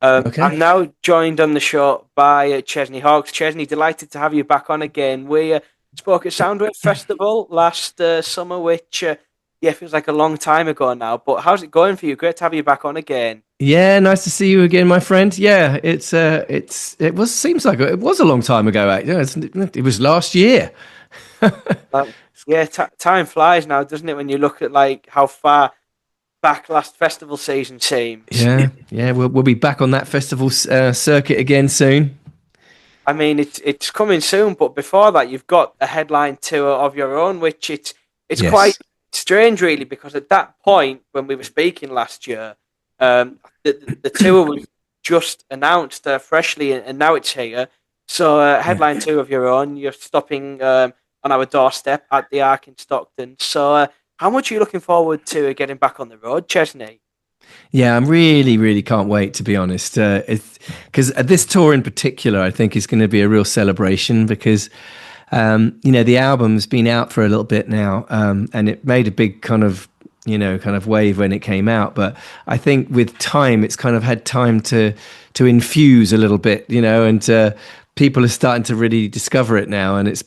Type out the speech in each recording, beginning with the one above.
Okay. I'm now joined on the show by Chesney Hawkes. Chesney, delighted to have you back on again. We spoke at Soundwave Festival last summer, which yeah feels like a long time ago now. But how's it going for you? Great to have you back on again. Yeah, nice to see you again, my friend. Yeah, it was seems like it was a long time ago. It was last year. Yeah, time flies now, doesn't it? When you look at like how far back last festival season seems. Yeah, we'll be back on that festival circuit again soon. I mean, it's coming soon, but before that, you've got a headline tour of your own, which it's quite Yes. strange, really, because at that point when we were speaking last year, the tour was just announced freshly, and now it's here. So, Yeah. headline tour of your own. You're stopping on our doorstep at the Arc in Stockton. So, how much are you looking forward to getting back on the road, Chesney? Yeah, I'm really, really can't wait to be honest. It's because this tour in particular, I think, is going to be a real celebration because, the album's been out for a little bit now, and it made a big kind of wave when it came out. But I think with time, it's kind of had time to infuse a little bit, and people are starting to really discover it now, and it's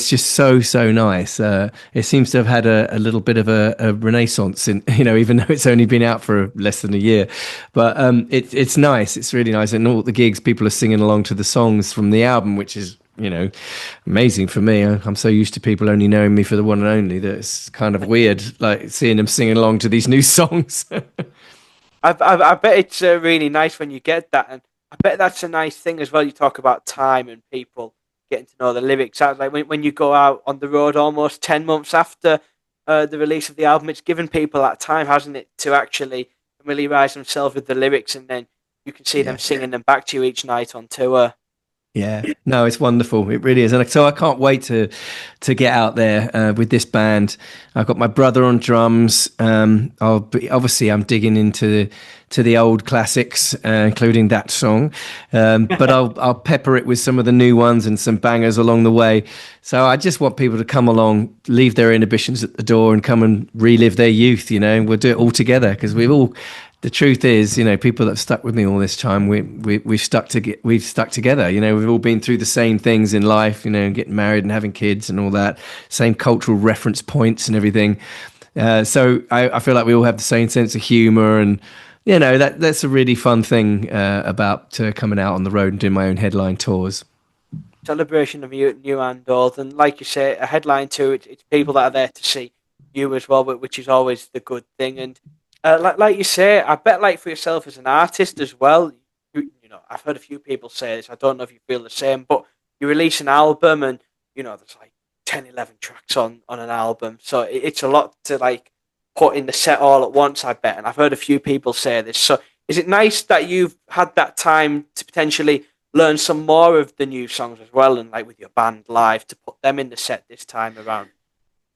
just so nice. It seems to have had a little bit of a renaissance in even though it's only been out for less than a year, but it's nice. It's really nice, and all the gigs, people are singing along to the songs from the album, which is amazing for me. I'm so used to people only knowing me for the one and only that it's kind of weird, like seeing them singing along to these new songs. I bet it's really nice when you get that, and I bet that's a nice thing as well. You talk about time and people getting to know the lyrics. Sounds like when you go out on the road almost 10 months after the release of the album, it's given people that time, hasn't it, to actually familiarize themselves with the lyrics, and then you can see them Yeah. singing them back to you each night on tour. Yeah, no, it's wonderful. It really is, and so I can't wait to get out there with this band. I've got my brother on drums. Obviously I'm digging into to the old classics, including that song, but I'll pepper it with some of the new ones and some bangers along the way. So I just want people to come along, leave their inhibitions at the door, and come and relive their youth. We'll do it all together because we've all. The truth is, people that have stuck with me all this time, we've stuck together. We've all been through the same things in life. Getting married and having kids and all that, same cultural reference points and everything. So I feel like we all have the same sense of humor, and that's a really fun thing about coming out on the road and doing my own headline tours. Celebration of new and old, and like you say, a headline too. It's people that are there to see you as well, which is always the good thing. And like you say, I bet like for yourself as an artist as well. I've heard a few people say this. I don't know if you feel the same, but you release an album, and there's like 10, 11 tracks on an album, so it's a lot to like put in the set all at once. I bet, and I've heard a few people say this. So is it nice that you've had that time to potentially learn some more of the new songs as well, and like with your band live to put them in the set this time around?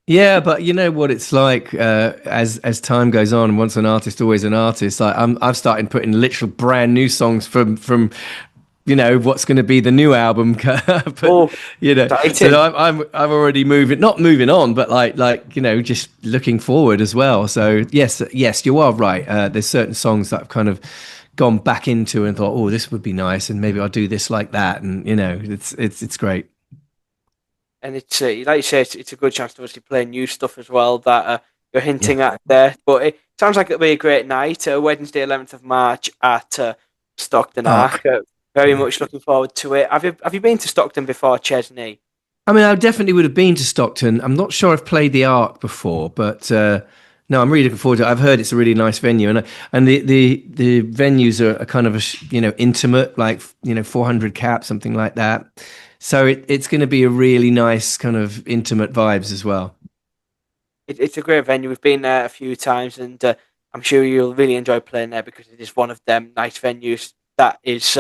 Yeah, but you know what it's like as time goes on. Once an artist, always an artist. Like I've started putting literal brand new songs from what's going to be the new album. But Oh, so exciting! I'm already not moving on, but like just looking forward as well. So yes, you are right. There's certain songs that I've kind of gone back into and thought, oh, this would be nice, and maybe I'll do this like that, and it's great. And it's like you say, it's a good chance to obviously play new stuff as well that you're Yeah. hinting at there. But it sounds like it'll be a great night. Wednesday, 11th of March at Stockton ARC. Arc. Very Yeah. much looking forward to it. Have you been to Stockton before, Chesney? I mean, I definitely would have been to Stockton. I'm not sure I've played the Arc before, but no, I'm really looking forward to it. I've heard it's a really nice venue, and the venues are kind of intimate, like 400 cap, something like that. So it's going to be a really nice kind of intimate vibes as well. It's a great venue. We've been there a few times, and I'm sure you'll really enjoy playing there because it is one of them nice venues that is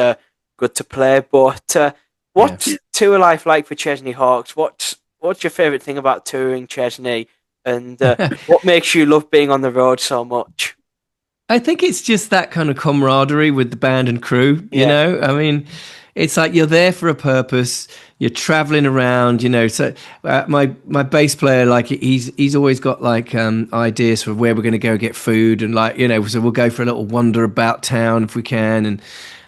good to play. But Yeah. what's tour life like for Chesney Hawks? What's your favourite thing about touring, Chesney? And what makes you love being on the road so much? I think it's just that kind of camaraderie with the band and crew, Yeah. I mean, it's like you're there for a purpose. You're traveling around, So my bass player, like he's always got like ideas for where we're going to go get food, and like so we'll go for a little wander about town if we can, and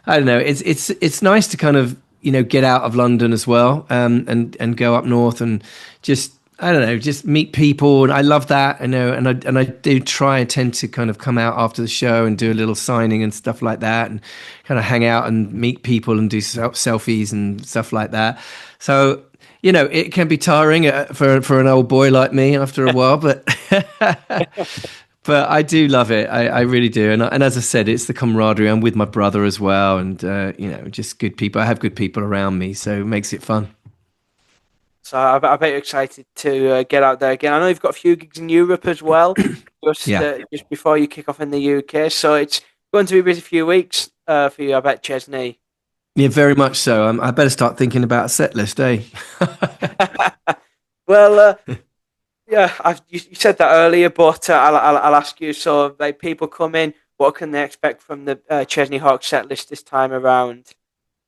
I don't know. It's nice to kind of get out of London as well, and go up north and just I don't know, just meet people, and I love that. I know, and I do try and tend to kind of come out after the show and do a little signing and stuff like that, and kind of hang out and meet people and do selfies and stuff like that. So it can be tiring for an old boy like me after a while, but but I do love it. I really do. And as I said, it's the camaraderie. I'm with my brother as well, and just good people. I have good people around me, so it makes it fun. So I bet you're excited to get out there again. I know you've got a few gigs in Europe as well, Yeah, just before you kick off in the UK. So it's going to be a busy few weeks for you, I bet, Chesney. yeah, very much so. I better start thinking about a set list, eh? Well, yeah, you said that earlier, but I'll ask you. So, like, people come in, what can they expect from the Chesney Hawkes set list this time around?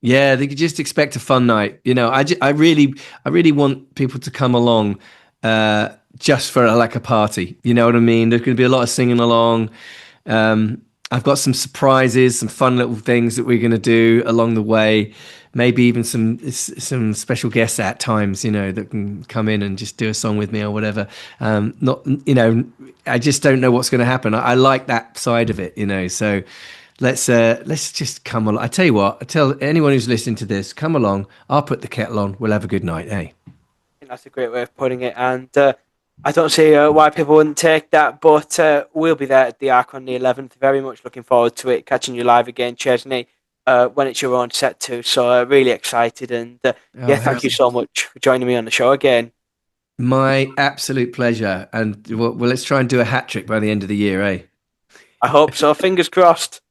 Yeah, they could just expect a fun night. I really want people to come along, just for like a party. You know what I mean? There's going to be a lot of singing along. I've got some surprises, some fun little things that we're going to do along the way. Maybe even some special guests at times, that can come in and just do a song with me or whatever. Not, I just don't know what's going to happen. I like that side of it, So let's just come along. I tell you what, I tell anyone who's listening to this, come along. I'll put the kettle on. We'll have a good night, eh? Think that's a great way of putting it, and I don't see why people wouldn't take that. But we'll be there at the Arc on the 11th. Very much looking forward to it. Catching you live again, Chesney, when it's your own set too. So really excited, and Oh, yeah, thank you so much for joining me on the show again. my absolute pleasure. And well, let's try and do a hat trick by the end of the year, eh? I hope so. Fingers crossed.